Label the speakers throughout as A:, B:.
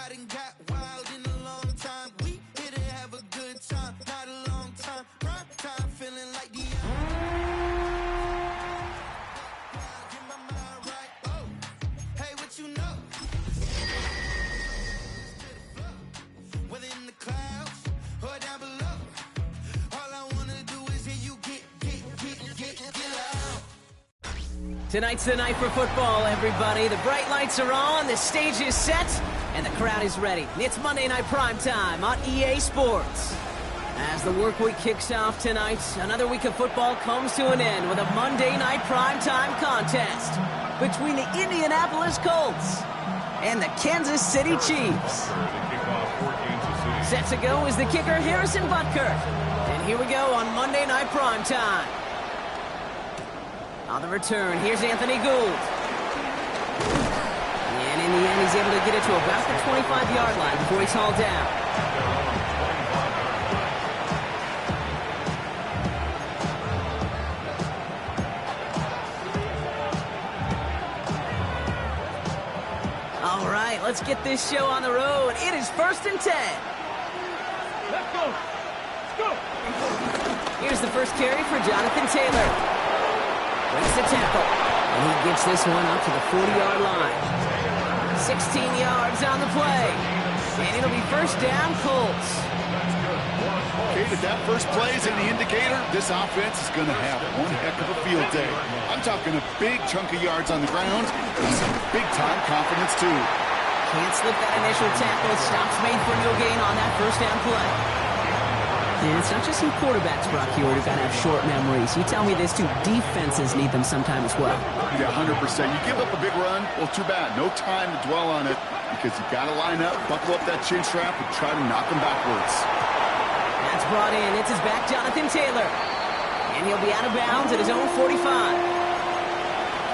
A: I done got wild in a long time. We here to have a good time, not a long time. Prime time, feeling like the get my mind right. Oh, hey, what you know? Whether in the clouds or down below, all I wanna do is hear you get loud.
B: Tonight's the night for football, everybody. The bright lights are on, the stage is set, and the crowd is ready. It's Monday Night Primetime on EA Sports. As the work week kicks off tonight, another week of football comes to an end with a Monday Night Primetime contest between the Indianapolis Colts and the Kansas City Chiefs. Set to go is the kicker, Harrison Butker. And here we go on Monday Night Primetime. On the return, here's Anthony Gould. And in the end, he's able to get it to about the 25-yard line before he's hauled down. All right, let's get this show on the road. It is 1st and 10.
C: Let's go. Let's go.
B: Here's the first carry for Jonathan Taylor. Breaks the tackle, and he gets this one up to the 40-yard line. 16 yards on the play, and it'll be first down, Colts.
D: Kate, if that first play is any indicator, this offense is going to have one heck of a field day. I'm talking a big chunk of yards on the ground and some big-time confidence, too.
B: Can't slip that initial tackle. Stops made for no gain on that first down play. And it's not just some quarterbacks, Brock Hewitt, who've got to have short memories. You tell me this, too. Defenses need them sometime as well.
D: Yeah, 100%. You give up a big run, well, too bad. No time to dwell on it because you got to line up, buckle up that chin strap, and try to knock them backwards.
B: That's brought in. It's his back, Jonathan Taylor. And he'll be out of bounds at his own 45.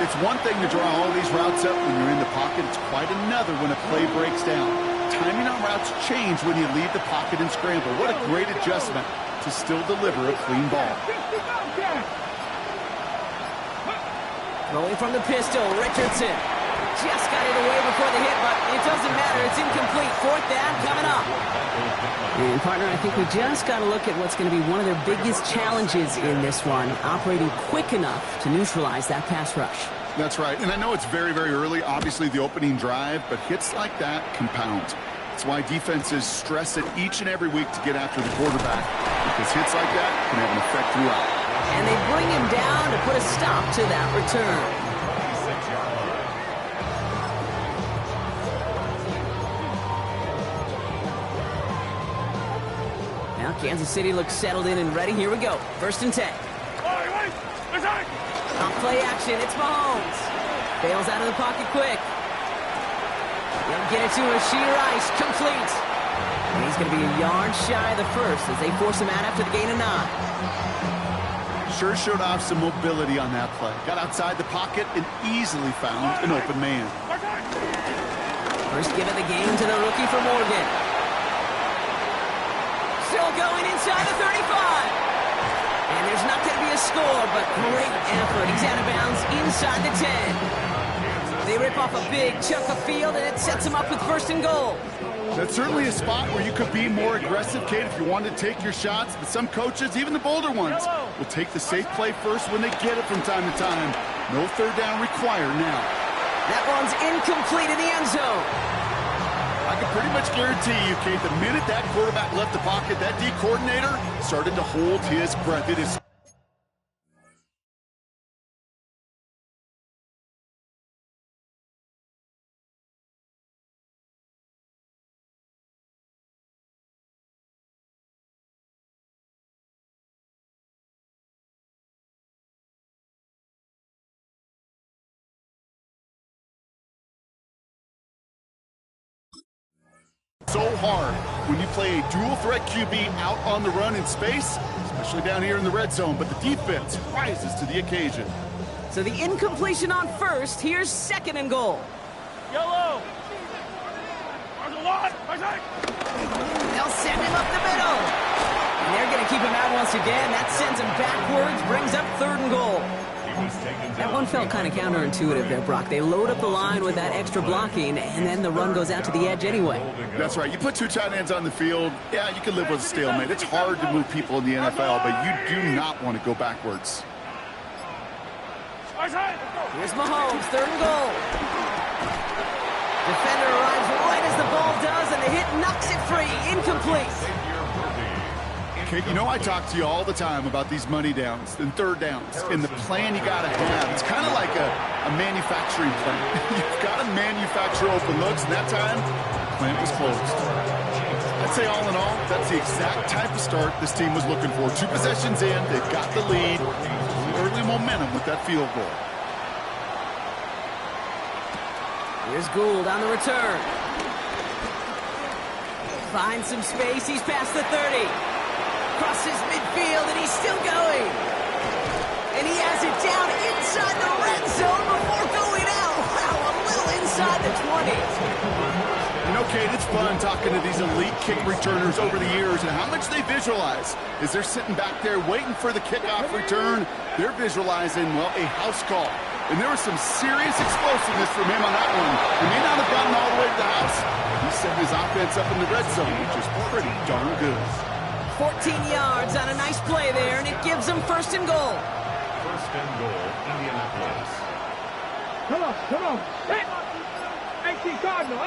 D: It's one thing to draw all these routes up when you're in the pocket. It's quite another when a play breaks down. Timing on routes change when you leave the pocket and scramble. What a great adjustment to still deliver a clean ball.
B: Rolling from the pistol, Richardson. Just got it away before the hit, but it doesn't matter. It's incomplete. 4th down coming up. And, partner, I think we just got to look at what's going to be one of their biggest challenges in this one, operating quick enough to neutralize that pass rush.
D: That's right, and I know it's very, very early, obviously the opening drive, but hits like that compound. That's why defenses stress it each and every week to get after the quarterback, because hits like that can have an effect throughout.
B: And they bring him down to put a stop to that return. Now Kansas City looks settled in and ready. Here we go. 1st and 10. Off play action, it's Mahomes. Bails out of the pocket quick. They'll get it to Rashee Rice, complete. And he's going to be a yard shy of the first as they force him out after the gain of 9.
D: Sure showed off some mobility on that play. Got outside the pocket and easily found an open man.
B: First give of the game to the rookie for Morgan. Still going inside the 35. And there's not going to be a score, but great effort. He's out of bounds inside the 10. They rip off a big chunk of field, and it sets him up with 1st and goal.
D: That's certainly a spot where you could be more aggressive, Kate, if you wanted to take your shots. But some coaches, even the bolder ones, will take the safe play first when they get it from time to time. No 3rd down required now.
B: That one's incomplete in the end zone.
D: I can pretty much guarantee you, Kate, the minute that quarterback left the pocket, that D coordinator started to hold his breath. It is so hard when you play a dual-threat QB out on the run in space, especially down here in the red zone, but the defense rises to the occasion.
B: So the incompletion on 1st, here's 2nd and goal.
C: Yellow.
B: They'll send him up the middle. And they're going to keep him out once again. That sends him backwards, brings up 3rd and goal. That one felt kind of counterintuitive there, Brock. They load up the line with that extra blocking, and then the run goes out to the edge anyway.
D: That's right. You put two tight ends on the field, yeah, you can live with a stalemate. It's hard to move people in the NFL, but you do not want to go backwards.
B: Here's Mahomes, 3rd and goal. Defender arrives right as the ball does, and the hit knocks it free. Incomplete.
D: Okay, you know I talk to you all the time about these money downs and 3rd downs and the plan you got to have. It's kind of like a manufacturing plant. You've got to manufacture open looks, and that time, the plant was closed. I'd say all in all, that's the exact type of start this team was looking for. 2 possessions in, they've got the lead. Early momentum with that field goal.
B: Here's Gould on the return. Finds some space. He's past the 30. Crosses midfield, and he's still going. And he has it down inside the red zone before going out. Wow, a little inside the 20.
D: You know, Kate, it's fun talking to these elite kick returners over the years and how much they visualize. As they're sitting back there waiting for the kickoff return, they're visualizing, well, a house call. And there was some serious explosiveness from him on that one. He may not have gotten all the way to the house, but he set his offense up in the red zone, which is pretty darn good.
B: 14 yards on a nice play there, and it gives them 1st and goal.
C: 1st and goal, Indianapolis. Come on. Hey! 18 Cardinal.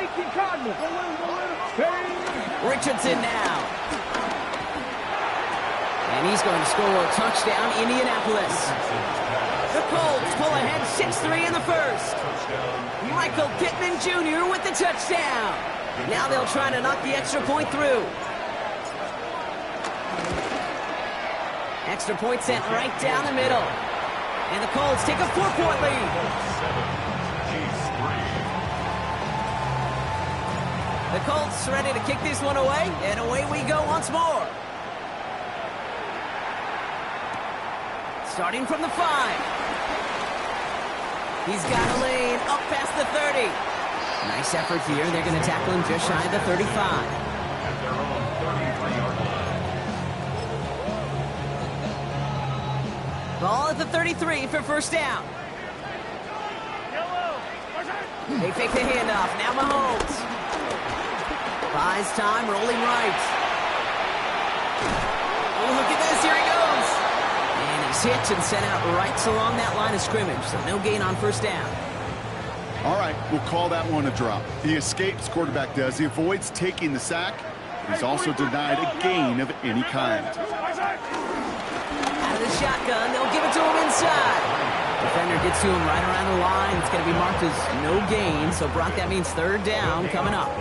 C: Hey!
B: Richardson now. And he's going to score a touchdown, Indianapolis. The Colts pull ahead 6-3 in the 1st. Michael Pittman Jr. with the touchdown. Now they'll try to knock the extra point through. Extra point sent right down the middle. And the Colts take a 4-point lead. The Colts ready to kick this one away, and away we go once more. Starting from the 5. He's got a lane up past the 30. Nice effort here. They're going to tackle him just shy of the 35. Ball at the 33 for 1st down. They fake the handoff. Now Mahomes. Buys time, rolling right. Oh, look at this. Here he goes. And he's hit and sent out right along that line of scrimmage, so no gain on 1st down.
D: All right, we'll call that one a drop. He escapes, quarterback does. He avoids taking the sack. He's also denied a gain of any kind.
B: Out of the shotgun, they'll give it to him inside. Defender gets to him right around the line. It's going to be marked as no gain, so Brock, that means 3rd down coming up.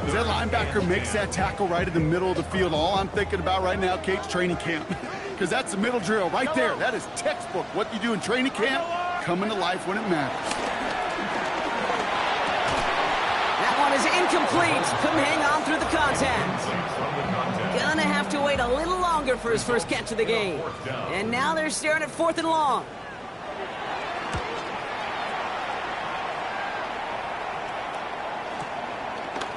D: As that linebacker makes that tackle right in the middle of the field, all I'm thinking about right now, Kate's training camp. Because that's the middle drill right there. That is textbook. What you do in training camp, coming to life when it matters.
B: That one is incomplete. Couldn't hang on through the contact. Gonna have to wait a little longer for his first catch of the game. And now they're staring at 4th and long.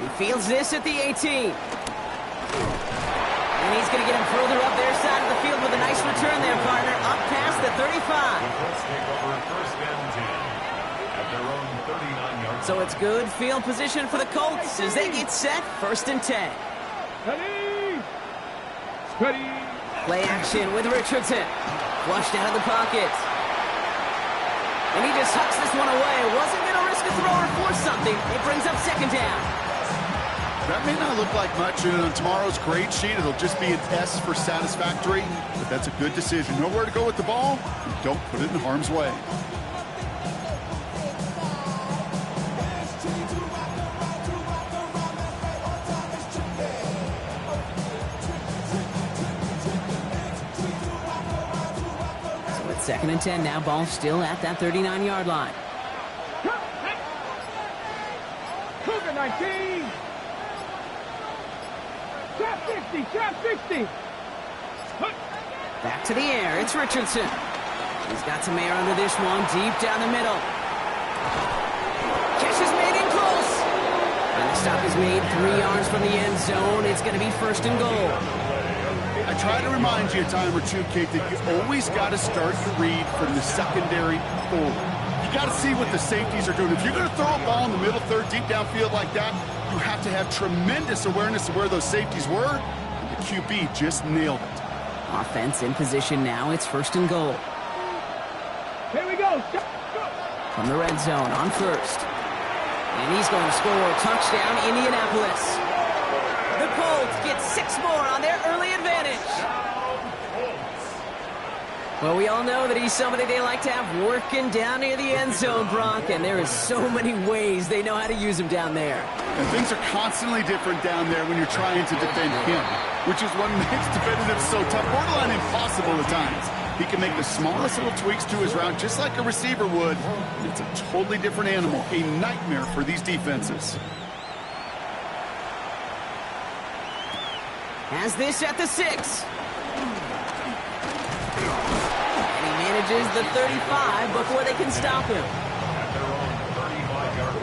B: He fields this at the 18. And he's going to get him further up their side of the field with a nice return there, partner. Up past the 35. So it's good field position for the Colts as they get set 1st and 10.
C: Ready.
B: Play action with Richardson. Flushed out of the pocket. And he just hucks this one away. Wasn't going to risk a throw or force something. It brings up 2nd down.
D: That may not look like much, and on tomorrow's grade sheet, it'll just be an S for satisfactory, but that's a good decision. Know where to go with the ball, and don't put it in harm's way.
B: So it's 2nd and 10 now. Ball still at that 39-yard line.
C: Cougar 19. Trap 60.
B: Back to the air. It's Richardson. He's got some air under this one. Deep down the middle. Catch is made in close. And the stop is made 3 yards from the end zone. It's going to be 1st and goal.
D: I try to remind you a time or two, Kate, that you always got to start your read from the secondary forward. You got to see what the safeties are doing. If you're going to throw a ball in the middle third, deep downfield like that, you have to have tremendous awareness of where those safeties were. And the QB just nailed it.
B: Offense in position now. It's 1st and goal.
C: Here we go.
B: From the red zone on 1st. And he's going to score a touchdown, Indianapolis. The Colts get 6 more on their early advantage. Well, we all know that he's somebody they like to have working down near the end zone, Brock, and there is so many ways they know how to use him down there.
D: And things are constantly different down there when you're trying to defend him, which is what makes defensive so tough, borderline impossible at times. He can make the smallest little tweaks to his route just like a receiver would. It's a totally different animal, a nightmare for these defenses.
B: Has this at the 6. And he manages the 35 before they can stop him.
E: At their own 35-yard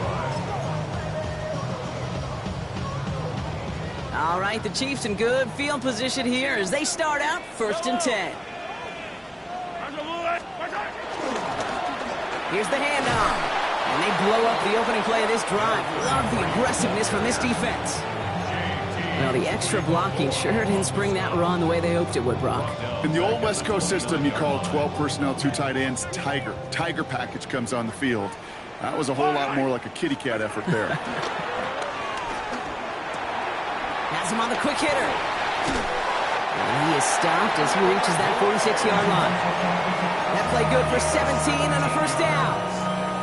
E: line.
B: All right, the Chiefs in good field position here as they start out 1st and 10. Here's the handoff. And they blow up the opening play of this drive. Love the aggressiveness from this defense. Well, the extra blocking sure didn't spring that run the way they hoped it would, Brock.
D: In the old West Coast system, you call 12 personnel, 2 tight ends, Tiger. Tiger package comes on the field. That was a whole lot more like a kitty cat effort there.
B: Has him on the quick hitter. And he is stopped as he reaches that 46-yard line. That play good for 17 and a 1st down.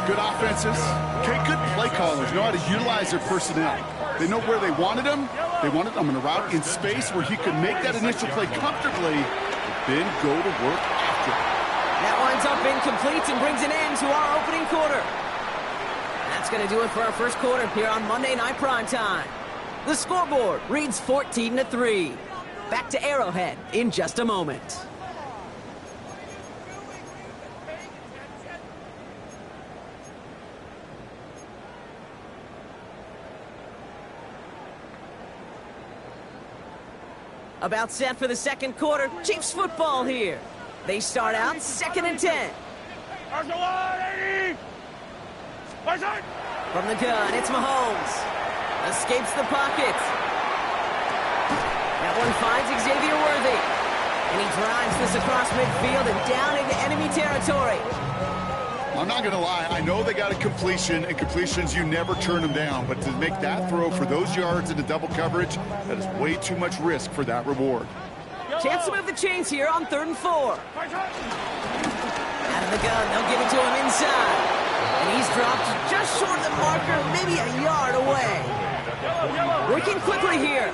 D: Good offenses. Okay, good play callers know how to utilize their personnel. They know where they wanted him. They wanted him in a route in space where he could make that initial play comfortably, then go to work after it.
B: That winds up incomplete and brings an end to our opening quarter. That's going to do it for our 1st quarter here on Monday Night Primetime. The scoreboard reads 14-3. Back to Arrowhead in just a moment. About set for the 2nd quarter. Chiefs football here. They start out 2nd and 10. From the gun, it's Mahomes. Escapes the pocket. That one finds Xavier Worthy. And he drives this across midfield and down into enemy territory.
D: I'm not going to lie. I know they got a completion, and completions, you never turn them down. But to make that throw for those yards into double coverage, that is way too much risk for that reward.
B: Chance to move the chains here on 3rd and 4. Out of the gun, they'll give it to him inside. And he's dropped just short of the marker, maybe a yard away. Working quickly here.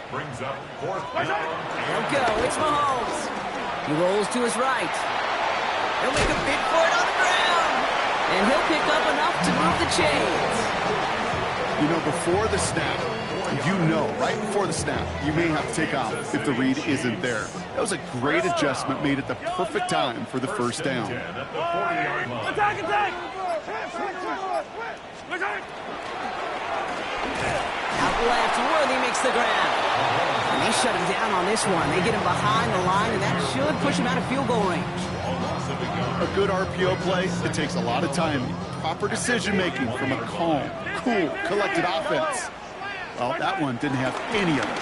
E: Brings up 4th down.
B: They'll go. It's Mahomes. He rolls to his right. He'll make a bid for it on the ground. And he'll pick up enough to move the chains.
D: You know, before the snap, right before the snap, you may have to take off if the read isn't there. That was a great adjustment made at the perfect time for the 1st down.
C: Attack, attack!
B: Out left, Worthy makes the grab. And they shut him down on this one. They get him behind the line, and that should push him out of field goal range.
D: A good RPO play, it takes a lot of timing, proper decision-making from a calm, cool, collected offense. Well, that one didn't have any of it.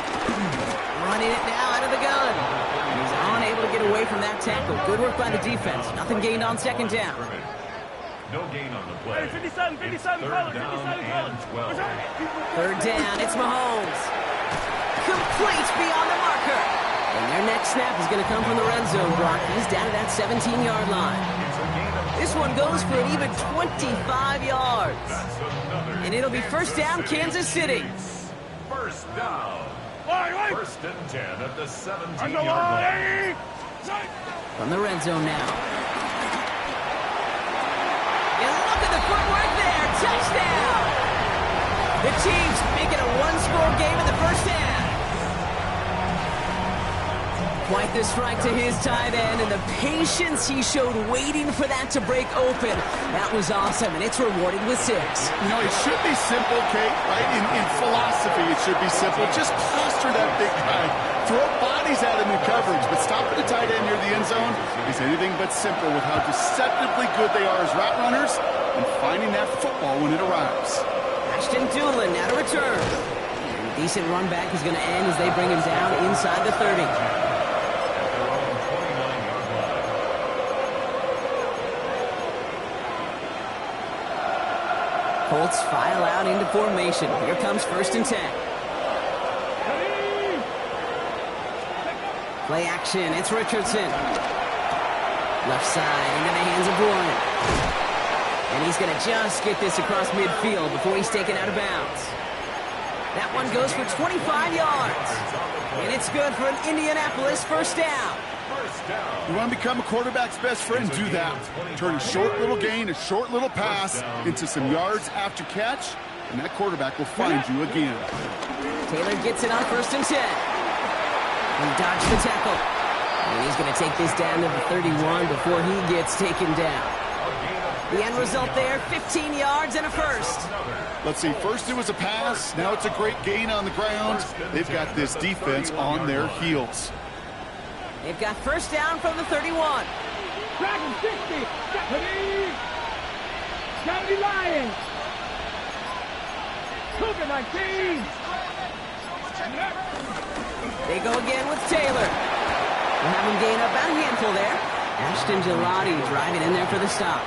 B: Running it now out of the gun. And he's unable to get away from that tackle. Good work by the defense. Nothing gained on 2nd down.
E: No gain on the play.
C: 57, 57,
E: 3rd down and 12.
B: 3rd down, it's Mahomes. Complete beyond the marker. And their next snap is going to come from the red zone, Brock. He's down to that 17-yard line. This one goes for an even 25 yards. And it'll be 1st down, Kansas City.
E: 1st down. 1st and 10 at the 17-yard line.
B: From the red zone now. And look at the footwork there. Touchdown. The Chiefs make it a 1-score game in the 1st half. Quite the strike to his tight end, and the patience he showed waiting for that to break open. That was awesome, and it's rewarded with 6.
D: You know, it should be simple, Kate, right? In philosophy, it should be simple. Just cluster that big guy. Throw bodies at him in coverage, but stopping the tight end near the end zone is anything but simple with how deceptively good they are as route runners and finding that football when it arrives.
B: Ashton Doolin now to return. And a decent run back is going to end as they bring him down inside the 30. Colts file out into formation. Here comes 1st and 10. Play action. It's Richardson. Left side into the hands of Warren. And he's going to just get this across midfield before he's taken out of bounds. That one goes for 25 yards. And it's good for an Indianapolis 1st down.
D: You want to become a quarterback's best friend, do that. Turn a short little gain, a short little pass into some yards after catch, and that quarterback will find you again.
B: Taylor gets it on 1st and 10. He dodged the tackle. And he's going to take this down to the 31 before he gets taken down. The end result there, 15 yards and a 1st.
D: Let's see, first it was a pass, now it's a great gain on the ground. They've got this defense on their heels.
B: They've got 1st down from the 31.
C: Dragon 60. 70 Lions. Cougar 19.
B: They go again with Taylor. We'll have him gain about a handful there. Ashton Gelati driving in there for the stop.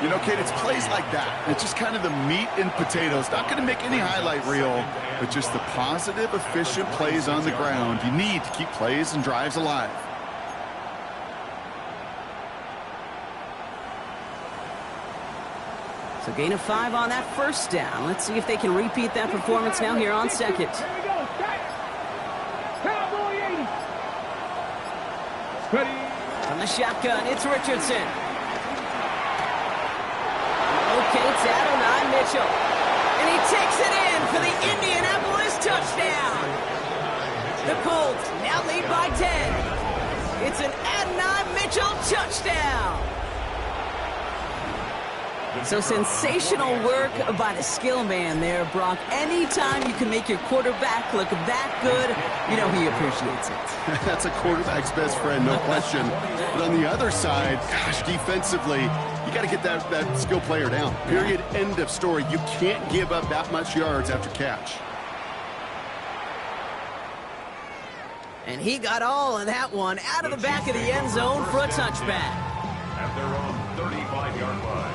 D: You know, Kate, it's plays like that. It's just kind of the meat and potatoes. Not going to make any highlight reel, but just the positive, efficient plays on the ground. You need to keep plays and drives alive.
B: So gain of 5 on that 1st down. Let's see if they can repeat that performance now here on 2nd.
C: Here we go. Cowboy 80. Ready.
B: From the shotgun, it's Richardson. Locates Adonai Mitchell. And he takes it in for the Indianapolis touchdown. The Colts now lead by 10. It's an Adonai Mitchell touchdown. So sensational work by the skill man there, Brock. Anytime you can make your quarterback look that good, you know he appreciates it.
D: That's a quarterback's best friend, no question. But on the other side, gosh, defensively, you got to get that skill player down. Period, end of story. You can't give up that much yards after catch.
B: And he got all of that one out of the back of the end zone for a touchback.
E: At their own 35-yard line.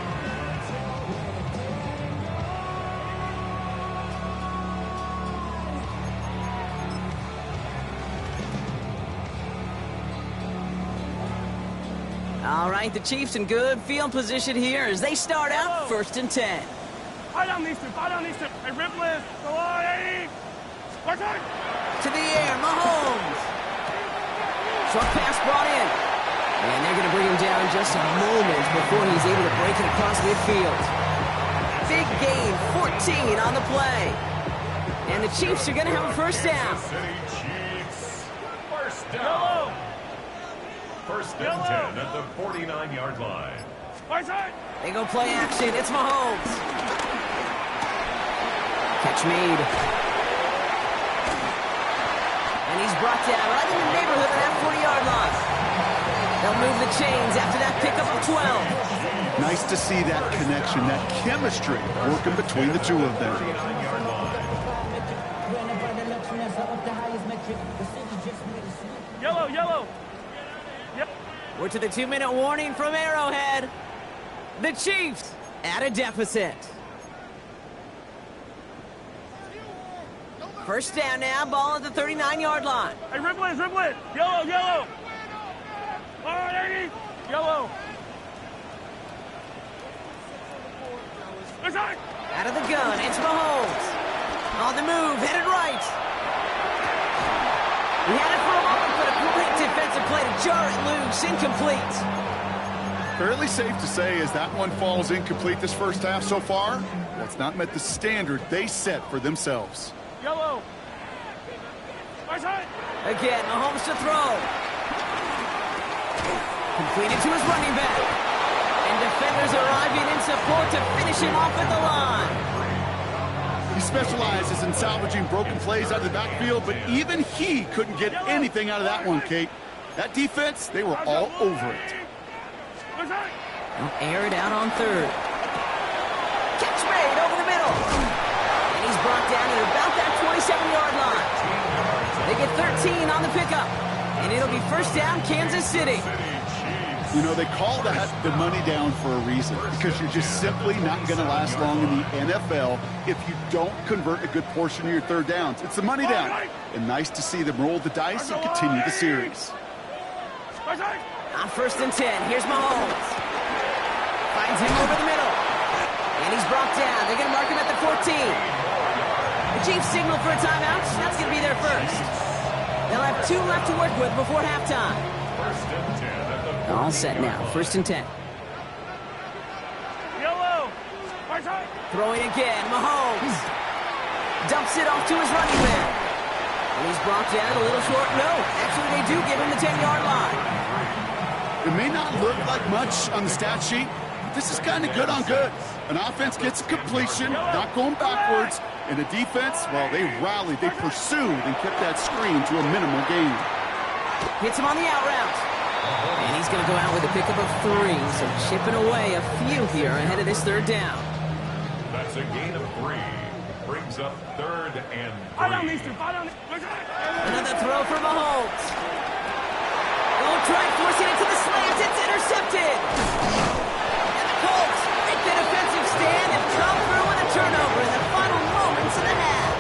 B: All right, the Chiefs in good field position here as they start out 1st and 10.
C: Fight on these two. Hey, Ripley. Go on, 80.
B: To the air, Mahomes. Short pass brought in. And they're going to bring him down just a moment before he's able to break it across midfield. Big gain, 14 on the play. And the Chiefs are going to have a 1st down.
E: Chiefs. 1st down. 1st and 10 at the 49-yard line.
B: They go play action. It's Mahomes. Catch made. And he's brought down right in the neighborhood of that 40-yard line. They'll move the chains after that pickup of 12.
D: Nice to see that connection, that chemistry working between the two of them.
C: Yellow. Yep.
B: We're to the 2-minute warning from Arrowhead. The Chiefs at a deficit. 1st down now, ball at the 39-yard line.
C: Hey, Ripley. Yellow. All right, 80. Yellow.
B: Out of the gun, it's Mahomes. On the move, headed right. He had it for a moment, but a great defensive play to jar it loose, incomplete.
D: Fairly safe to say as that one falls incomplete this 1st half so far, well, it's not met the standard they set for themselves.
C: Yellow. Right side.
B: Again, Mahomes to throw. Completed to his running back. And defenders arriving in support to finish him off at the line.
D: He specializes in salvaging broken plays out of the backfield, but even he couldn't get anything out of that one, Kate. That defense, they were all over it.
B: They'll air it out on third. Catch made over the middle. And he's brought down at about that 27-yard line. They get 13 on the pickup. And it'll be first down, Kansas City.
D: You know, they call that the money down for a reason, because you're just simply not going to last long in the NFL if you don't convert a good portion of your third downs. It's the money down. And nice to see them roll the dice and continue the series.
B: On first and 10, here's Mahomes. Finds him over the middle. And he's brought down. They're going to mark him at the 14. The Chiefs signal for a timeout. That's going to be their first. They'll have 2 left to work with before halftime.
E: First and 10 at the
B: All set now. First and 10.
C: Yellow.
B: Throwing again. Mahomes. Dumps it off to his running back. And he's brought down a little short. No, actually they do give him the 10-yard line.
D: It may not look like much on the stat sheet, but this is kind of good on good. An offense gets a completion, not going backwards, and a defense, well, they rallied, they pursued, and kept that screen to a minimal gain.
B: Hits him on the out route. And he's going to go out with a pickup of 3, so chipping away a few here ahead of this third down.
E: That's a gain of 3. Brings up third and 3.
B: Another throw for Mahomes. They'll try forcing it to the slant. It's intercepted. And the Colts make the defensive stand and come through with a turnover in the final moments of the half.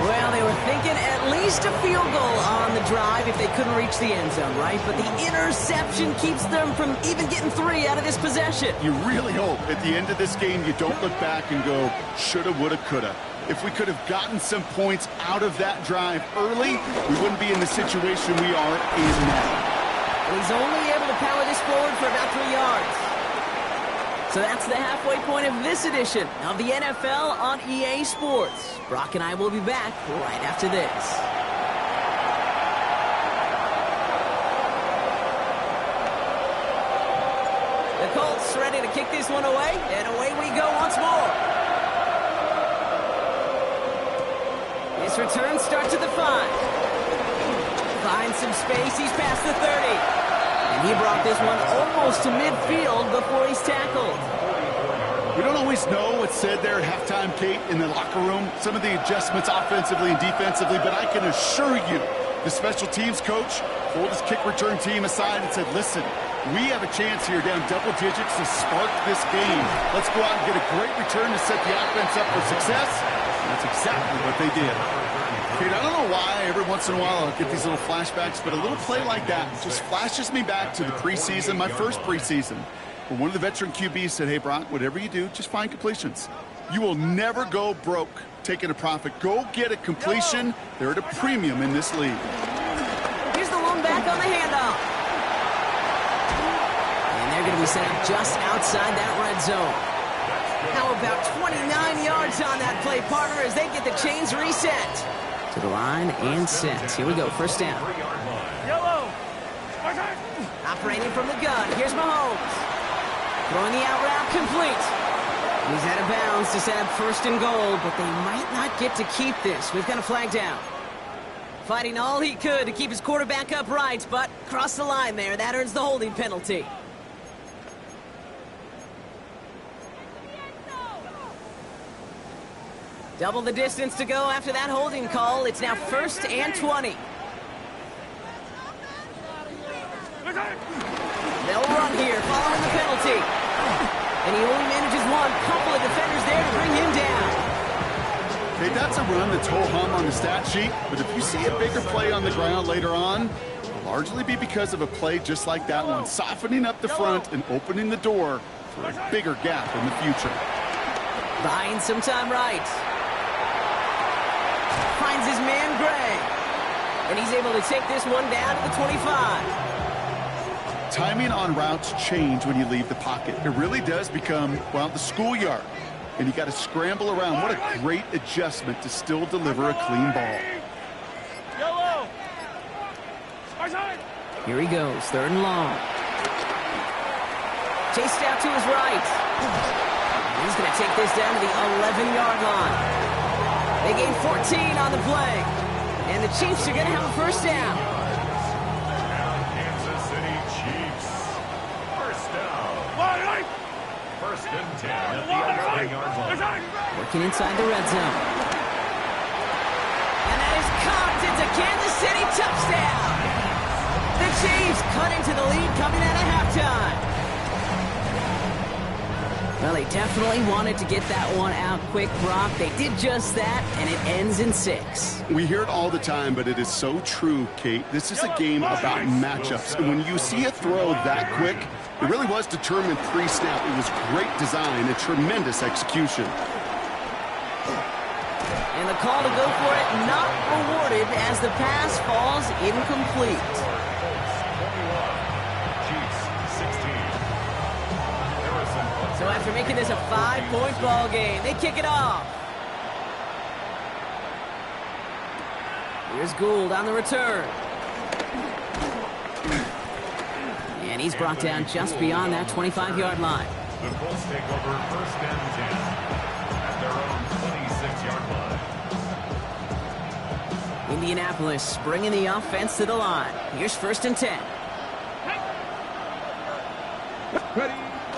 B: Well, they were thinking at least a field goal on the drive if they couldn't reach the end zone, right? But the interception keeps them from even getting 3 out of this possession.
D: You really hope at the end of this game you don't look back and go, shoulda, woulda, coulda. If we could have gotten some points out of that drive early, we wouldn't be in the situation we are in now.
B: He's only able to power this forward for about 3 yards. So that's the halfway point of this edition of the NFL on EA Sports. Brock and I will be back right after this. The Colts ready to kick this one away, and away we go once more. This return starts at the 5. Finds some space, he's past the 30. And he brought this one almost to midfield before he's tackled.
D: We don't always know what's said there at halftime, Kate, in the locker room. Some of the adjustments offensively and defensively, but I can assure you, the special teams coach pulled his kick return team aside and said, listen, we have a chance here down double digits to spark this game. Let's go out and get a great return to set the offense up for success. And that's exactly what they did. Kate, I don't know why every once in a while I'll get these little flashbacks, but a little play like that just flashes me back to the preseason, my first preseason. Where one of the veteran QBs said, hey, Brock, whatever you do, just find completions. You will never go broke taking a profit. Go get a completion. They're at a premium in this league.
B: Here's the one back on the handoff. And they're going to be set up just outside that red zone. How about 29 yards on that play, partner, as they get the chains reset. To the line and set. Here we go, first down.
C: Yellow.
B: Operating from the gun, here's Mahomes. Throwing the out route complete. He's out of bounds to set up first and goal, but they might not get to keep this. We've got a flag down. Fighting all he could to keep his quarterback upright, but crossed the line there. That earns the holding penalty. Double the distance to go after that holding call. It's now first and 20. They'll run here following the penalty. And he only manages one. Couple of defenders there to bring him down.
D: Okay, that's a run that's ho-hum on the stat sheet, but if you see a bigger play on the ground later on, it'll largely be because of a play just like that one, softening up the front and opening the door for a bigger gap in the future.
B: Buying some time right. Finds his man Gray. And he's able to take this one down to the 25.
D: Timing on routes change when you leave the pocket. It really does become, well, the schoolyard. And you got to scramble around. What a great adjustment to still deliver a clean ball.
B: Here he goes, 3rd and long. Chased out to his right. He's going to take this down to the 11-yard line. They gain 14 on the play. And the Chiefs are going to have a first down.
E: Kansas City Chiefs. First down. First and 10 at the 11-yard line.
B: Working inside the red zone. And that is caught. It's a Kansas City touchdown. The Chiefs cut into the lead coming out of halftime. Well, they definitely wanted to get that one out quick, Brock. They did just that, and it ends in 6.
D: We hear it all the time, but it is so true, Kate. This is a game about matchups. And when you see a throw that quick, it really was determined pre-snap. It was great design and tremendous execution.
B: And the call to go for it not rewarded as the pass falls incomplete. So after making this a 5-point ball game, they kick it off. Here's Gould on the return. And he's brought down just beyond that 25-yard line.
E: The Colts take over first and 10 at their own 26-yard line.
B: Indianapolis bringing the offense to the line. Here's first and 10.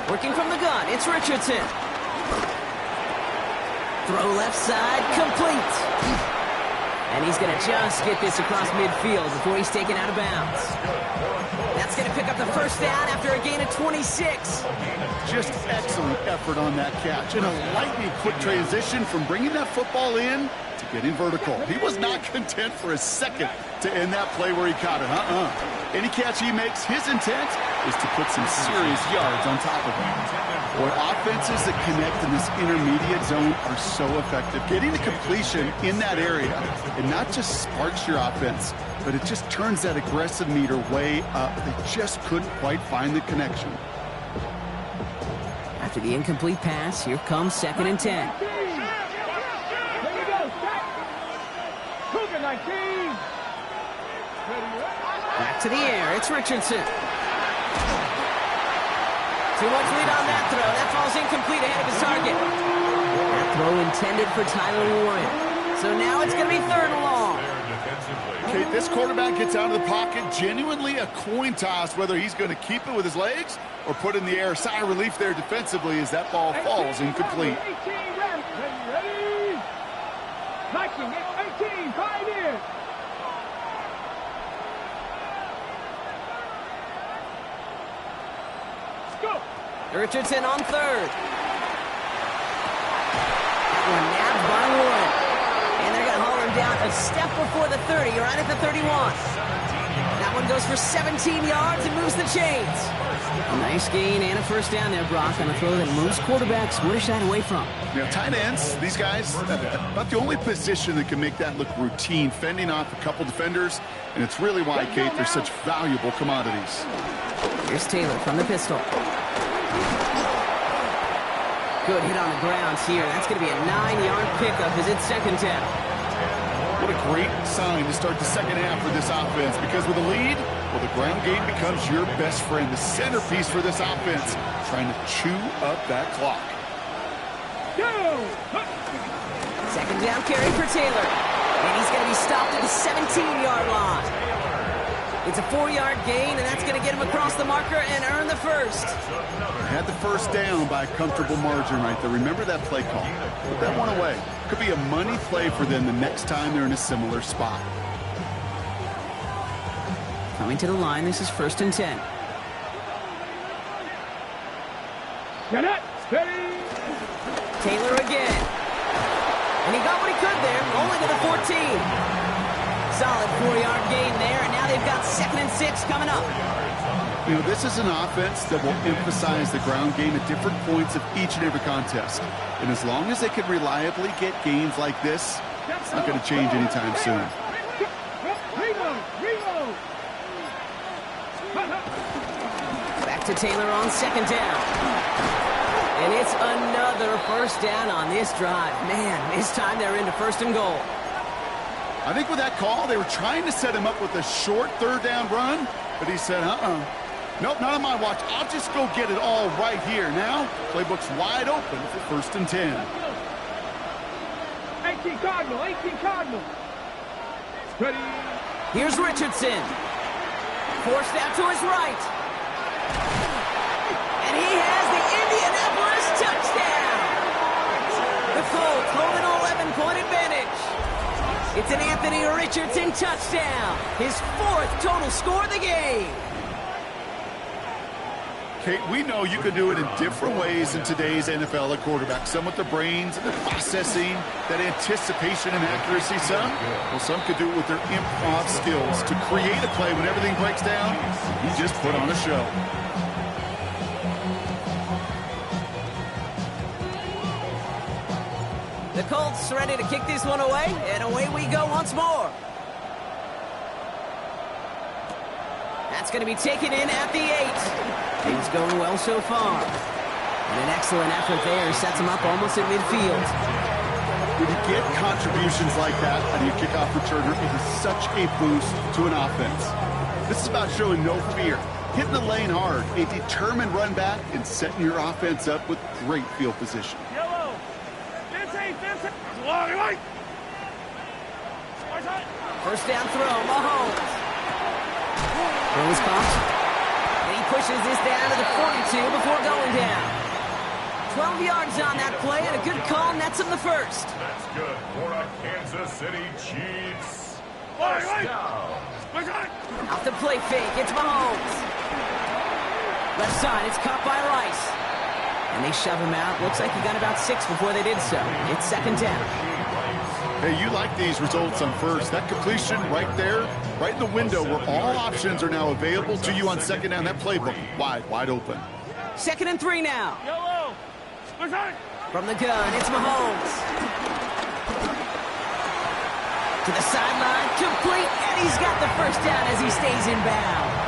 B: Working from the gun, it's Richardson. Throw left side, complete. And he's going to just get this across midfield before he's taken out of bounds. That's going to pick up the first down after a gain of 26.
D: Just excellent effort on that catch. And a lightning quick transition from bringing that football in to getting vertical. He was not content for a second to end that play where he caught it. Any catch he makes, his intent is to put some serious yards on top of him. Boy, offenses that connect in this intermediate zone are so effective. Getting the completion in that area, it not just sparks your offense, but it just turns that aggressive meter way up. They just couldn't quite find the connection.
B: After the incomplete pass, here comes 2nd and 10. Back to the air, it's Richardson. Too much lead on that throw. That falls incomplete ahead of his target. That throw intended for Tyler Warren. So now it's going to be 3rd and long.
D: Okay, this quarterback gets out of the pocket, genuinely a coin toss whether he's going to keep it with his legs or put it in the air. Sigh of relief there defensively as that ball falls incomplete.
B: Richardson on 3rd. That one nabbed by Warren. And they're going to haul him down a step before the 30, right at the 31. That one goes for 17 yards and moves the chains. A nice gain and a first down there, Brock, on a throw that most quarterbacks would have shied away from.
D: You know, tight ends, these guys, about the only position that can make that look routine, fending off a couple defenders, and it's really why, Kate, they're such valuable commodities.
B: Here's Taylor from the pistol. Good hit on the ground here. That's going to be a 9-yard pickup as it's 2nd down.
D: What a great sign to start the second half for this offense, because with a lead, well, the ground game becomes your best friend, the centerpiece for this offense, trying to chew up that clock.
B: 2nd down carry for Taylor. And he's going to be stopped at the 17-yard line. It's a 4-yard gain, and that's going to get him across the marker and earn the first.
D: Had the first down by a comfortable margin right there. Remember that play call. Put that one away. Could be a money play for them the next time they're in a similar spot.
B: Coming to the line, this is 1st and 10.
C: Get it! Steady!
B: Taylor again. And he got what he could there, only to the 14. Solid 4-yard gain there, and now they've got 2nd and 6 coming up.
D: You know, this is an offense that will emphasize the ground game at different points of each and every contest. And as long as they can reliably get gains like this, it's not going to change anytime soon.
B: Back to Taylor on 2nd down. And it's another first down on this drive. Man, this time they're into 1st and goal.
D: I think with that call, they were trying to set him up with a short 3rd down run, but he said, nope, not on my watch. I'll just go get it all right here. Now, playbook's wide open for 1st and 10.
C: 18 Cardinal, 18 Cardinal. Ready.
B: Here's Richardson. Forced out to his right. And he has the Indianapolis touchdown. The Colts hold an 11-point advantage. It's an Anthony Richardson touchdown. His 4th total score of the game.
D: Kate, we know you can do it in different ways in today's NFL at quarterback. Some with the brains, the processing, that anticipation and accuracy. Some could do it with their improv skills to create a play when everything breaks down. You just put on a show.
B: The Colts ready to kick this one away, and away we go once more. That's going to be taken in at the 8. Things going well so far. And an excellent effort there sets him up almost at midfield.
D: When you get contributions like that out of your kickoff returner, it is such a boost to an offense. This is about showing no fear, hitting the lane hard, a determined run back, and setting your offense up with great field position.
C: Yellow. Vincent. Right.
B: First down throw, Mahomes. Throw is caught. And he pushes this down to the 42 before going down. 12 yards on that play, and a good call nets him the 1st.
E: That's good for a Kansas City Chiefs. First down.
B: Off the play fake, it's Mahomes. Left side, it's caught by Rice. And they shove him out. Looks like he got about 6 before they did so. It's 2nd down.
D: Hey, you like these results on 1st. That completion right there, right in the window where all options are now available to you on 2nd down. That playbook wide open.
B: 2nd and 3 now.
C: Yellow.
B: From the gun, it's Mahomes. To the sideline, complete, and he's got the 1st down as he stays in bounds.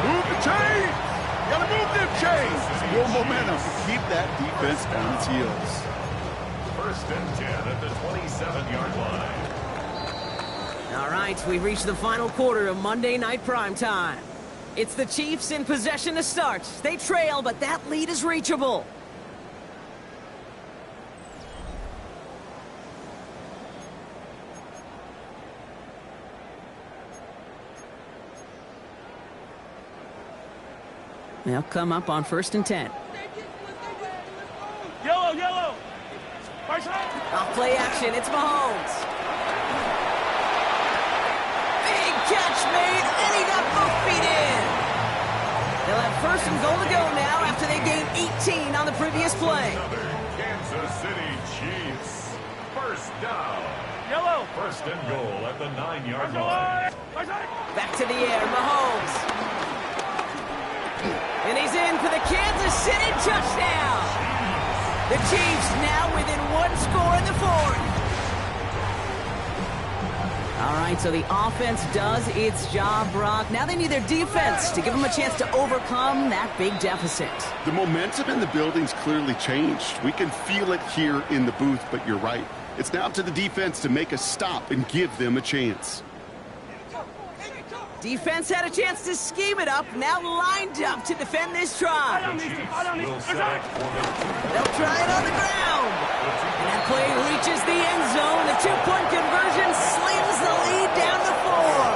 D: Move the chains! Gotta move them chains! More momentum to keep that defense on its heels.
E: 1st and 10 at the 27-yard line.
B: All right, we've reached the final quarter of Monday Night Primetime. It's the Chiefs in possession to start. They trail, but that lead is reachable. They'll come up on 1st and 10.
C: Yellow.
B: Off play action, it's Mahomes. Big catch made, and he got both feet in. They'll have 1st and goal to go now after they gained 18 on the previous play.
E: Another Kansas City Chiefs. 1st down.
C: Yellow.
E: 1st and goal at the 9-yard line.
B: Back to the air, Mahomes. And he's in for the Kansas City touchdown. The Chiefs now within 1 score in the 4th. All right, so the offense does its job, Brock. Now they need their defense to give them a chance to overcome that big deficit.
D: The momentum in the building's clearly changed. We can feel it here in the booth, but you're right. It's now up to the defense to make a stop and give them a chance.
B: Defense had a chance to scheme it up, now lined up to defend this try.
E: Will set up for the
B: They'll try it on the ground. And that play reaches the end zone. The 2-point conversion slams the lead down to 4.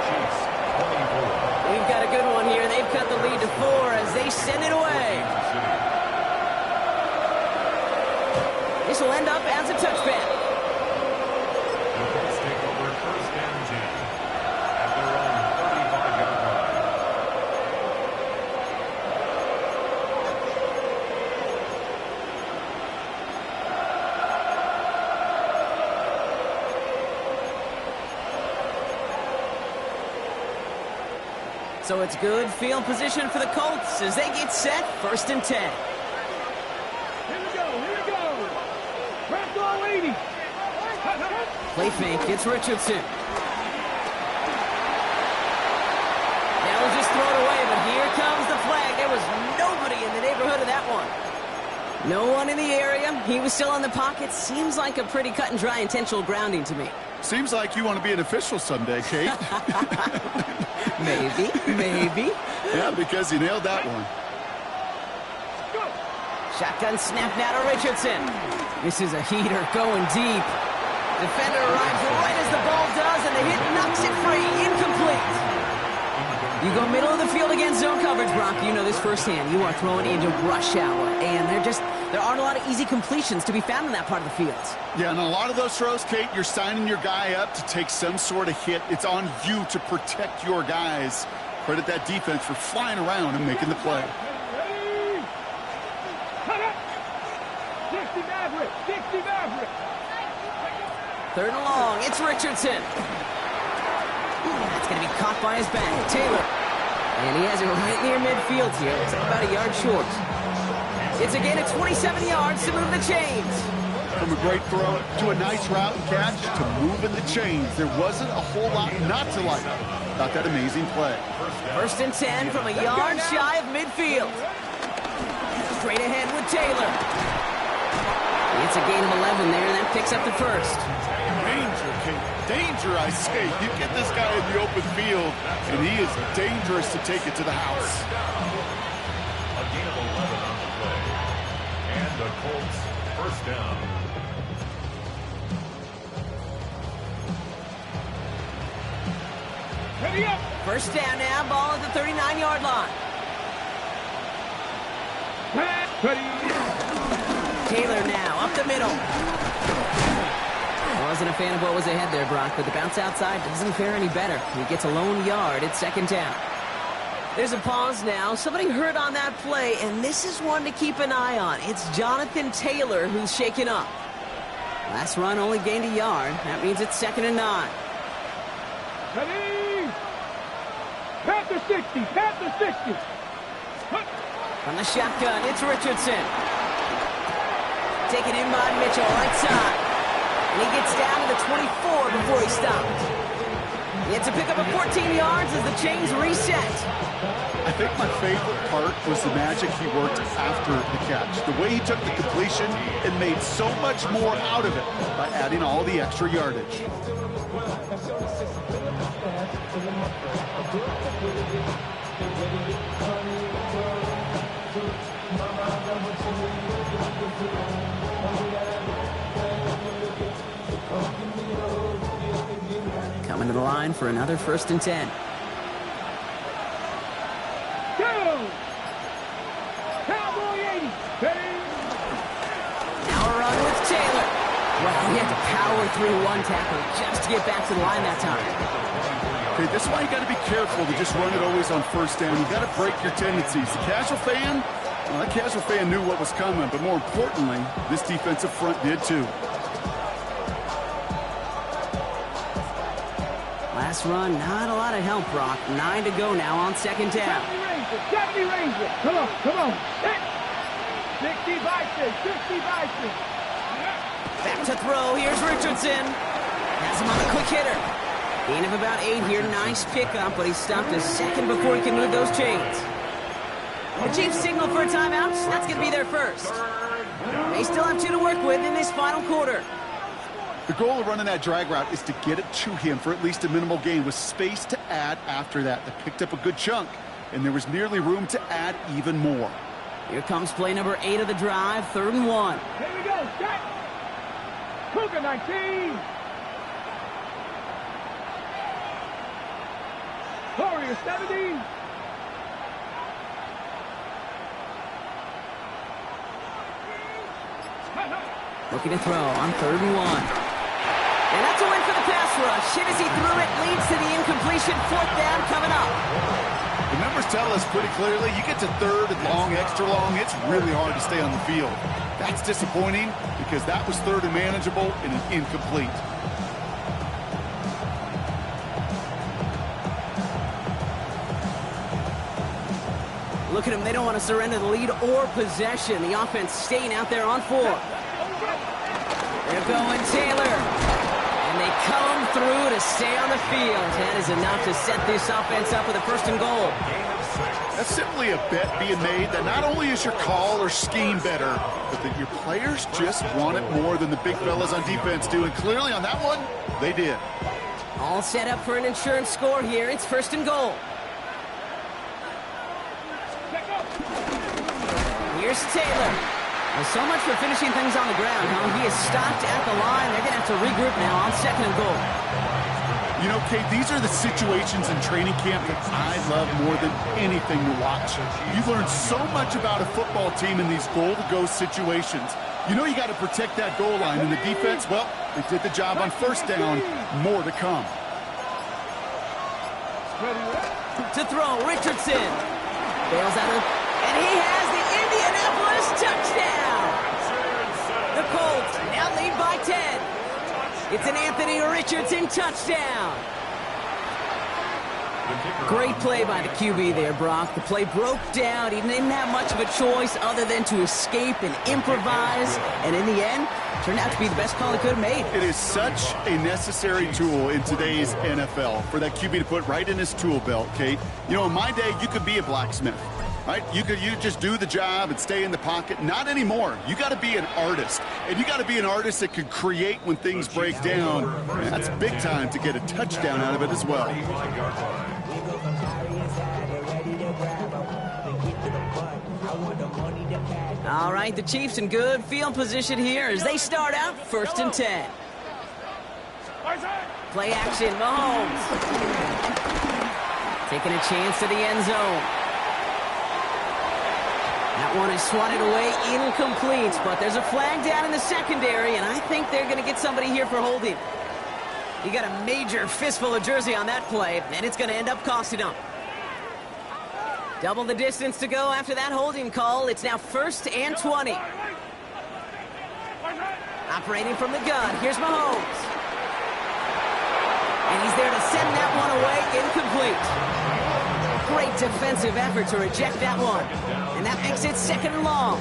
E: Chiefs 24.
B: We've got a good one here. They've cut the lead to 4 as they send it away. This will end up as a touchback.
E: The Colts take over 1st and 10 at their own 35-yard line.
B: So it's good field position for the Colts as they get set. 1st and 10.
C: Here we go. Ragdoll 80.
B: Play fake, it's Richardson. Now we'll just throw it away, but here comes the flag. There was nobody in the neighborhood of that one. No one in the area. He was still in the pocket. Seems like a pretty cut and dry intentional grounding to me.
D: Seems like you want to be an official someday, Kate.
B: Maybe.
D: Yeah, because he nailed that one.
B: Shotgun snap now to Richardson. This is a heater going deep. Defender arrives right as the ball does, and the hit knocks it free. Incomplete. You go middle of the field against zone coverage, Brock. You know this firsthand. You are throwing into rush hour, and there aren't a lot of easy completions to be found in that part of the field.
D: Yeah, and a lot of those throws, Kate, you're signing your guy up to take some sort of hit. It's on you to protect your guys. Credit that defense for flying around and making the play.
B: Third and long, it's Richardson. That's going to be caught by his back, Taylor. And he has it right near midfield here. It's about a yard short. It's a gain of 27 yards to move the chains.
D: From a great throw to a nice route and catch to moving the chains. There wasn't a whole lot not to like about that amazing play.
B: First and 10 from a yard shy of midfield. Straight ahead with Taylor. It's a gain of 11 there, and that picks up the first.
D: Danger, Kate. Danger, I say. You get this guy in the open field, and he is dangerous to take it to the house.
E: A gain of 11 on the play. And the Colts first down.
C: Ready up.
B: First down now, ball at the 39-yard line.
C: Ready.
B: Taylor now, up the middle. Wasn't a fan of what was ahead there, Brock, but the bounce outside doesn't fare any better. He gets a lone yard at second down. There's a pause now. Somebody hurt on that play, and this is one to keep an eye on. It's Jonathan Taylor who's shaken up. Last run only gained a yard. That means it's 2nd and 9.
C: Ready. Panther 60. Panther 60.
B: From the shotgun, it's Richardson. Taken in by Mitchell, right side. And he gets down to the 24 before he stopped. It's a pickup of 14 yards as the chains reset.
D: I think my favorite part was the magic he worked after the catch. The way he took the completion and made so much more out of it by adding all the extra yardage.
B: Coming to the line for another 1st and 10.
C: Cowboy 80.
B: Now a run with Taylor. Well, he had to power through one tackle just to get back to the line that time.
D: Okay, this is why you got to be careful to just run it always on first down. You got to break your tendencies. The casual fan, well, that casual fan knew what was coming, but more importantly, this defensive front did too.
B: Last run, not a lot of help, Brock. 9 to go now on 2nd down.
C: 70 Ranger. Come on, come on. 60 Bison. 60 Bison.
B: Back to throw. Here's Richardson. Has him on the quick hitter. Gain of about 8 here. Nice pickup, but he stopped a second before he can move those chains. The Chiefs signal for a timeout. That's going to be their first. They still have 2 to work with in this final quarter.
D: The goal of running that drag route is to get it to him for at least a minimal gain with space to add after that. They picked up a good chunk, and there was nearly room to add even more.
B: Here comes play number 8 of the drive, 3rd and 1.
C: Here we go. Set. Cougar 19. Warrior 70.
B: Looking to throw on 3rd and 1. And that's a win for the pass rush. Hit as he threw it, leads to the incompletion. 4th down coming up.
D: The numbers tell us pretty clearly, you get to 3rd and long, extra long, it's really hard to stay on the field. That's disappointing because that was 3rd and manageable and an incomplete.
B: Look at them. They don't want to surrender the lead or possession. The offense staying out there on 4. They're going Taylor. And they come through to stay on the field. That is enough to set this offense up with a 1st and goal.
D: That's simply a bet being made that not only is your call or scheme better, but that your players just want it more than the big fellas on defense do. And clearly on that one, they did.
B: All set up for an insurance score here. It's 1st and goal. Here's Taylor. Well, so much for finishing things on the ground, huh? He is stopped at the line. They're going to have to regroup now on 2nd and goal.
D: You know, Kate, these are the situations in training camp that I love more than anything to watch. You learn so much about a football team in these goal-to-go situations. You know you got to protect that goal line, and the defense, well, they did the job on 1st down. More to come.
B: To throw, Richardson. Bails out of, and he has the Indianapolis touchdown. The Colts now lead by 10. It's an Anthony Richardson touchdown. Great play by the QB there, Brock. The play broke down. He didn't have much of a choice other than to escape and improvise. And in the end, turned out to be the best call he could have made.
D: It is such a necessary tool in today's NFL for that QB to put right in his tool belt, Kate. You know, in my day, you could be a blacksmith. Right? You just do the job and stay in the pocket. Not anymore. You got to be an artist. And you got to be an artist that can create when things break down. And that's big time to get a touchdown out of it as well.
B: All right, the Chiefs in good field position here as they start out 1st and 10. Play action, Mahomes. Taking a chance to the end zone. That one is swatted away, incomplete, but there's a flag down in the secondary, and I think they're going to get somebody here for holding. You got a major fistful of jersey on that play, and it's going to end up costing them. Double the distance to go after that holding call. It's now 1st and 20. Operating from the gun, here's Mahomes. And he's there to send that one away, incomplete. Great defensive effort to reject that one. And that makes it 2nd and long.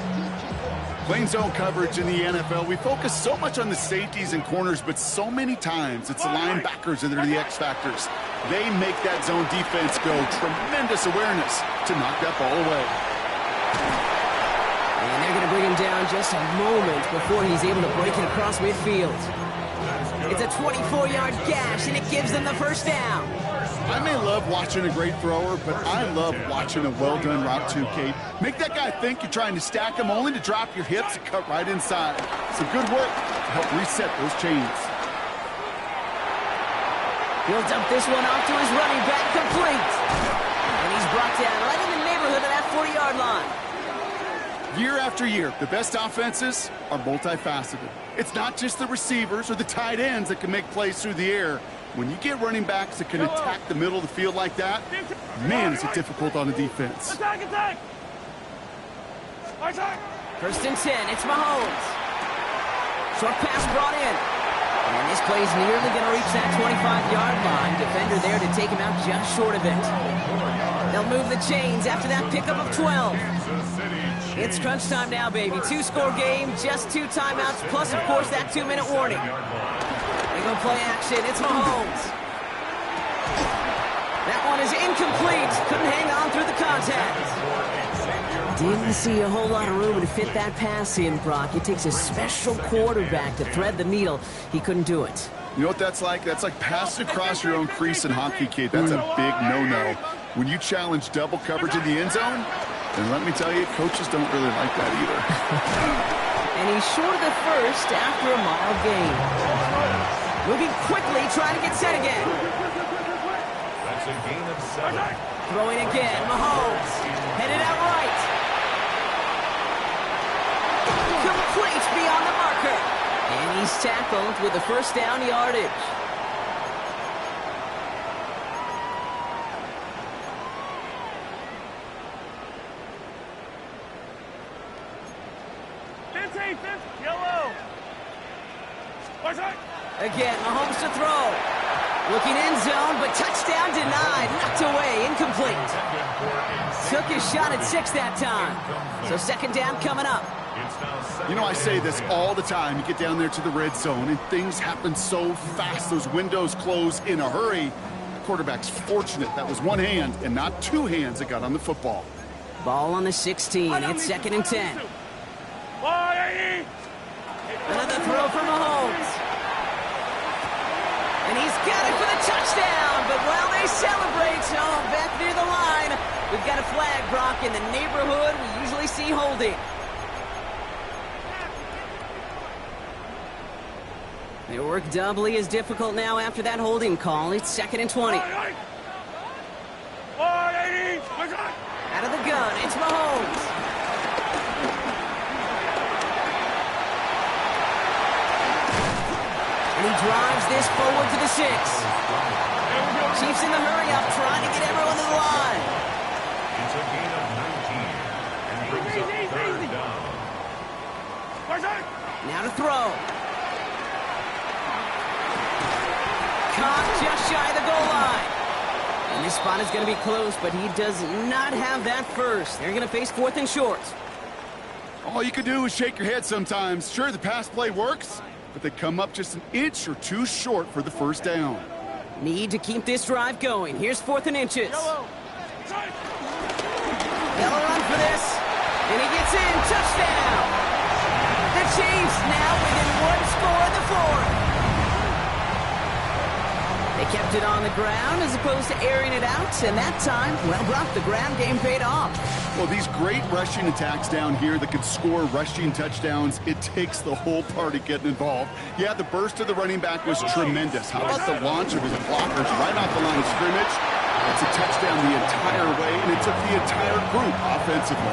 D: Plain zone coverage in the NFL, we focus so much on the safeties and corners, but so many times it's the linebackers that are the X factors. They make that zone defense go. Tremendous awareness to knock that ball away.
B: And they're going to bring him down just a moment before he's able to break it across midfield. It's a 24-yard gash, and it gives them the 1st down.
D: I may love watching a great thrower, but I love watching a well-done route too, Kate. Make that guy think you're trying to stack him, only to drop your hips and cut right inside. Some good work to help reset those chains.
B: He'll dump this one off to his running back, complete. And he's brought down right in the neighborhood of that 40-yard line.
D: Year after year, the best offenses are multifaceted. It's not just the receivers or the tight ends that can make plays through the air. When you get running backs that can attack the middle of the field like that, man, is it difficult on the defense.
C: Attack!
B: 1st and 10, it's Mahomes. Short pass brought in. And this play's nearly going to reach that 25-yard line. Defender there to take him out just short of it. They'll move the chains after that pickup of 12. It's crunch time now, baby. 2-score game, just 2 timeouts, plus, of course, that 2-minute warning. They go play action. It's Mahomes. That one is incomplete. Couldn't hang on through the contact. Didn't see a whole lot of room to fit that pass in, Brock. It takes a special quarterback to thread the needle. He couldn't do it.
D: You know what that's like? That's like passing across your own crease in hockey, Kate. That's a big no-no. When you challenge double coverage in the end zone, then let me tell you, coaches don't really like that either.
B: And he's short of the 1st after a mile gain. Moving quickly, trying to get set again.
E: That's a gain of 7.
B: Throwing again, Mahomes. Headed out right. Complete beyond the marker. And he's tackled with the 1st down yardage.
C: Yellow.
B: Again, Mahomes to throw. Looking end zone, but touchdown denied. Knocked away, incomplete. Took his shot at 6 that time. So 2nd down coming up.
D: You know, I say this all the time. You get down there to the red zone, and things happen so fast. Those windows close in a hurry. The quarterback's fortunate. That was one hand and not 2 hands that got on the football.
B: Ball on the 16. It's 2nd and 10. Another throw for Mahomes. And he's got it for the touchdown. back in the neighborhood we usually see holding. Their work doubly as difficult now after that holding call. It's 2nd and 20. Out of the gun, it's Mahomes. And he drives this forward to the 6. Chiefs in the hurry-up, trying to get everyone to the line.
E: It's a gain of 19 and brings up 3rd down.
B: Now to throw. Caught just shy of the goal line. And this spot is going to be close, but he does not have that first. They're going to face 4th and short.
D: All you can do is shake your head sometimes. Sure, the pass play works, but they come up just an inch or two short for the first down.
B: Need to keep this drive going. Here's 4th and inches. Yellow run for this. And he gets in. Touchdown. The Chiefs now within 1 score in the 4th. They kept it on the ground as opposed to airing it out, and that time, well, Brock, the ground game paid off.
D: Well, these great rushing attacks down here that can score rushing touchdowns, it takes the whole party getting involved. Yeah, the burst of the running back was tremendous. How about the launch of his blockers right off the line of scrimmage? It's a touchdown the entire way, and it took the entire group offensively.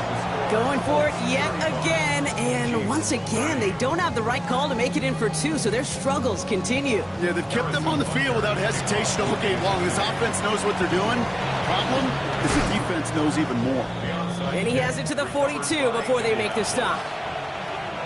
B: Going for it yet again, and once again, they don't have the right call to make it in for 2, so their struggles continue.
D: Yeah, they've kept them on the field without hesitation all game long. This offense knows what they're doing. Problem is the defense knows even more.
B: And he has it to the 42 before they make the stop.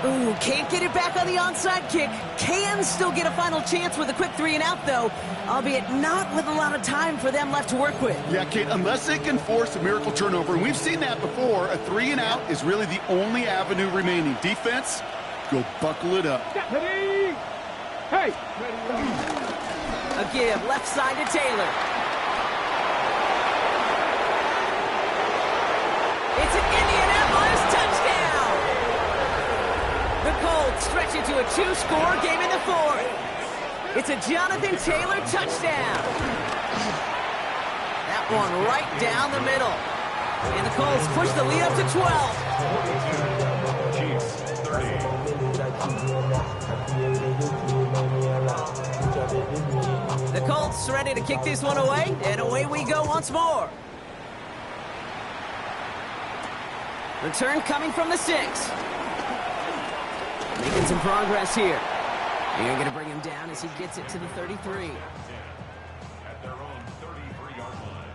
B: Ooh, can't get it back on the onside kick. Can still get a final chance with a quick 3-and-out, though, albeit not with a lot of time for them left to work with.
D: Yeah, Kate, unless they can force a miracle turnover, and we've seen that before, a 3-and-out is really the only avenue remaining. Defense, go buckle it up.
C: Hey!
B: A give left side to Taylor. It's an Indianapolis touchdown! The Colts stretch it to a 2-score game in the 4th. It's a Jonathan Taylor touchdown. That one right down the middle. And the Colts push the lead up to 12. The Colts ready to kick this one away, and away we go once more. Return coming from the 6. Making some progress here. They're going to bring him down as he gets it to the 33.
E: At their own 33-yard line.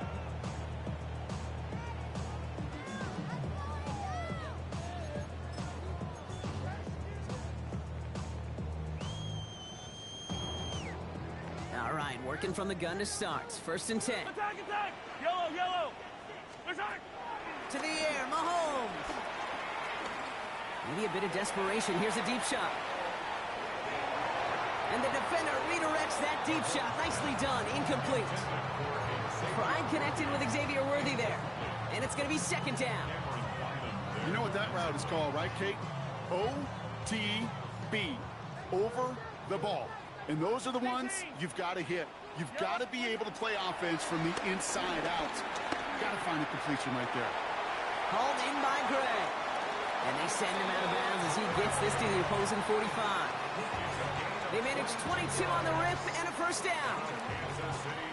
B: All right, working from the gun to start. 1st and 10.
C: Attack! Yellow! Attack!
B: To the air, Mahomes. Maybe a bit of desperation. Here's a deep shot. And the defender redirects that deep shot. Nicely done. Incomplete. Pride connected with Xavier Worthy there. And it's going to be 2nd down.
D: You know what that route is called, right, Kate? OTB. Over the ball. And those are the ones you've got to hit. You've got to be able to play offense from the inside out. Got to find a completion right there.
B: Called in by Gray. And they send him out of bounds as he gets this to the opposing 45. They manage 22 on the rip and a 1st down.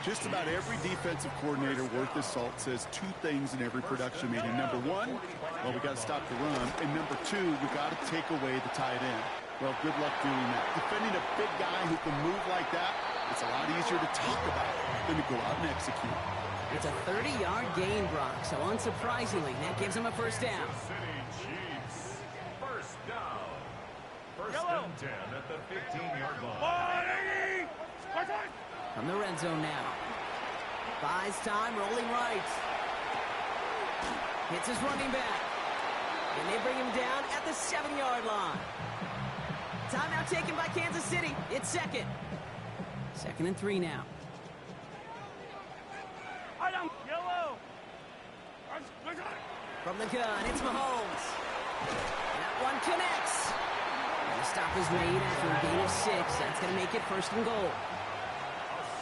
D: Just about every defensive coordinator worth his salt says 2 things in every production meeting. Number 1, well, we got to stop the run. And number 2, we got to take away the tight end. Well, good luck doing that. Defending a big guy who can move like that, it's a lot easier to talk about than to go out and execute.
B: It's a 30-yard gain, Brock, so unsurprisingly, that gives him a 1st down.
E: Chiefs. 1st down. 1st and 10 at the 15-yard line.
B: From the red zone now. Buys time, rolling right. Hits his running back. And they bring him down at the 7-yard line. Timeout taken by Kansas City. It's 2nd. 2nd and 3 now. From the gun, it's Mahomes. That one connects. And the stop is made after a gain of 6. That's going to make it 1st and goal.
E: A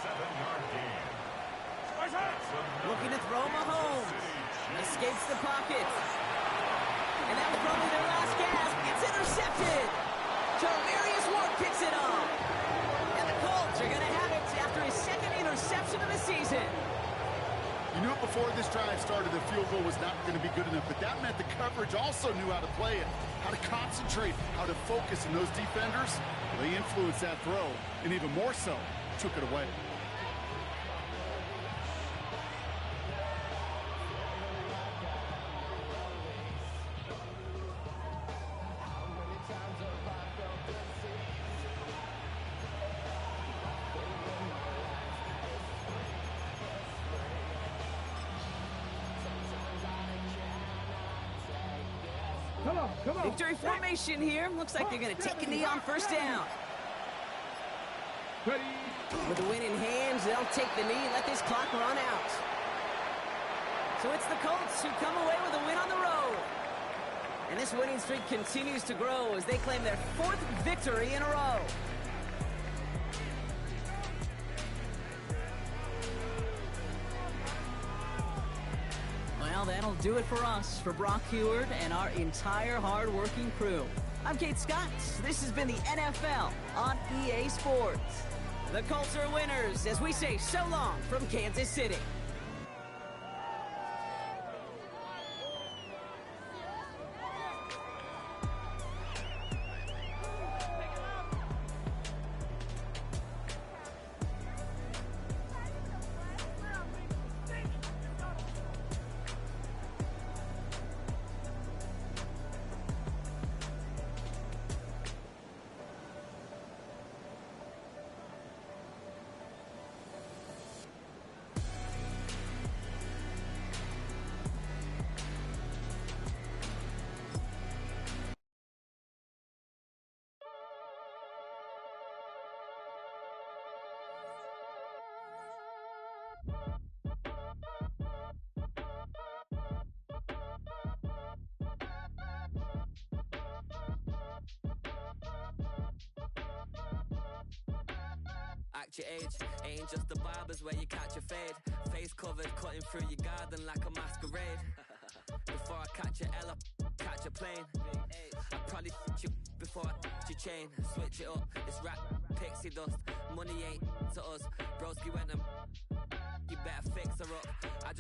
E: 7-yard gain.
B: Looking to throw Mahomes. The escapes the pocket. And that was probably their last gasp. It's intercepted. Jarmarius Ward picks it off. And the Colts are going to have it after his second interception of the season.
D: You knew it before this drive started, the field goal was not going to be good enough, but that meant the coverage also knew how to play it, how to concentrate, how to focus, and those defenders, they influenced that throw, and even more so, took it away.
C: Come on.
B: Victory formation here. Looks like they're going to take a knee on first down.
C: Ready.
B: With the win in hand, they'll take the knee and let this clock run out. So it's the Colts who come away with a win on the road. And this winning streak continues to grow as they claim their 4th victory in a row. Well, that'll do it for us, for Brock Heward and our entire hard-working crew. I'm Kate Scott. This has been the NFL on EA Sports. The Colts are winners as we say so long from Kansas City.
F: Act your age, ain't just the barbers where you catch a fade. Face covered, cutting through your garden like a masquerade. Before I catch a L, catch a plane. I'd probably you before I your chain. Switch it up, it's rap, pixie dust. Money ain't to us. Broski went and you better fix her up. I just